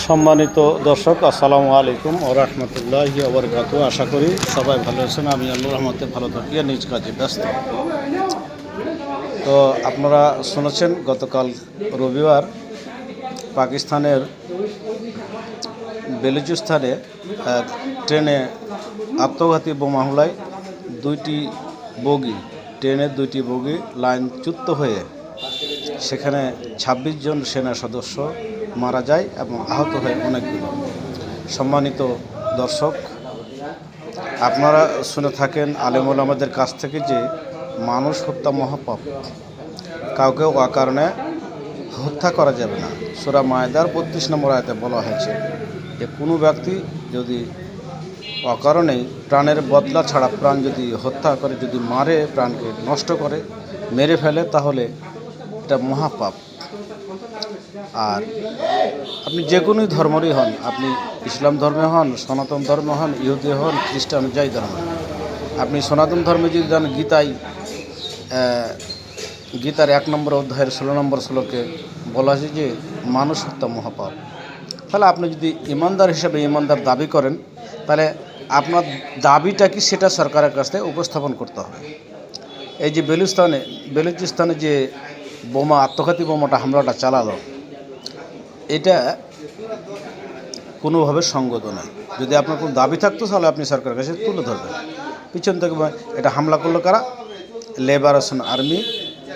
সম্মানিত দর্শক, আসসালামু আলাইকুম ওয়া রাহমাতুল্লাহি ওয়া বারাকাতুহু। আশা করি সবাই ভালো আছেন। আমি আল্লাহর রহমতে ভালো থাকি আর নিজ কাজে ব্যস্ত। তো আপনারা শুনেছেন গতকাল রবিবার পাকিস্তানের বেলুচিস্তানে ট্রেনে আত্মঘাতী বোমা হামলায় ট্রেনের দুইটি বগি লাইনচ্যুত হয়ে সেখানে ২৬ জন সেনা সদস্য মারা যায় এবং আহত হয় অনেকগুলো। সম্মানিত দর্শক, আপনারা শুনে থাকেন আলেম ওলামাদের কাছ থেকে যে মানুষ হত্যা মহাপাপ, কাউকে অকারণে হত্যা করা যাবে না। সূরা মায়দার ৩২ নম্বর আয়াতে বলা হয়েছে যে কোনো ব্যক্তি যদি অকারণেই প্রাণের বদলা ছাড়া প্রাণ যদি হত্যা করে, যদি মারে, প্রাণকে নষ্ট করে, মেরে ফেলে, তাহলে এটা মহাপাপ। আর আপনি যে কোনো ধর্মেরই হন, আপনি ইসলাম ধর্মে হন, সনাতন ধর্মে হন, ইহুদি হন, খ্রিস্টান, যাই ধর্ম, আপনি সনাতন ধর্মে যদি যান, গীতার ১ নম্বর অধ্যায়ের ১৬ নম্বর শ্লোকে বলা আছে যে মানুষ হত্যা মহাপাপ। তাহলে আপনি যদি ইমানদার হিসেবে ইমানদার দাবি করেন, তাহলে আপনার দাবিটা কি সেটা সরকারের কাছ থেকে উপস্থাপন করতে হবে। এই যে বেলুচিস্তানে যে আত্মঘাতী বোমাটা হামলাটা চালালো, এটা কোনোভাবে সঙ্গত নয়। যদি আপনার কোনো দাবি থাকতো তাহলে আপনি সরকারের কাছে তুলে ধরবেন। পিছন থেকে এটা হামলা করলো কারা? লিবারেশন আর্মি,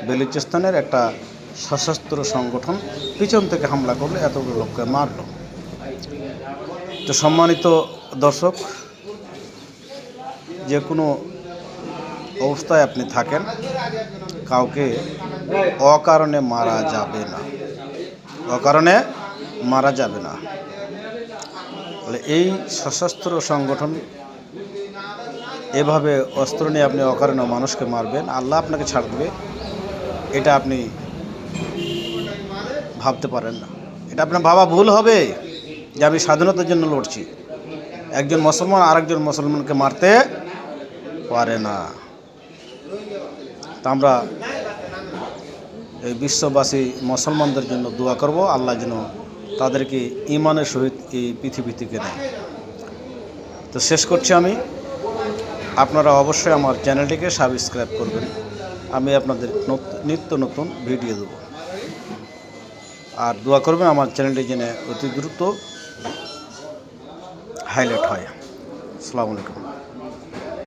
বেলুচিস্তানের একটা সশস্ত্র সংগঠন পিছন থেকে হামলা করলে এতগুলো লোককে মারল। তো সম্মানিত দর্শক, যে কোনো অবস্থায় আপনি থাকেন, কাউকে অকারণে মারা যাবে না, অকারণে মারা যাবে না। তাহলে এই সশস্ত্র সংগঠন এভাবে অস্ত্র নিয়ে আপনি অকারণে মানুষকে মারবেন, আল্লাহ আপনাকে ছাড় দেবে, এটা আপনি ভাবতে পারেন না। এটা আপনার ভাবা ভুল হবে যে আমি স্বাধীনতার জন্য লড়ছি। একজন মুসলমান আরেকজন মুসলমানকে মারতে পারে না। তা আমরা এই বিশ্ববাসী মুসলমানদের জন্য দোয়া করব, আল্লাহ যেন তাদেরকে ঈমানের সহিত এই পৃথিবী থেকে নেয়। তো শেষ করছি আমি। আপনারা অবশ্যই আমার চ্যানেলটিকে সাবস্ক্রাইব করবেন। আমি আপনাদের নিত্য নতুন ভিডিও দেব। আর দোয়া করবেন আমার চ্যানেলটি যেন অতি দ্রুত হাইলাইট হয়। আসসালামু আলাইকুম।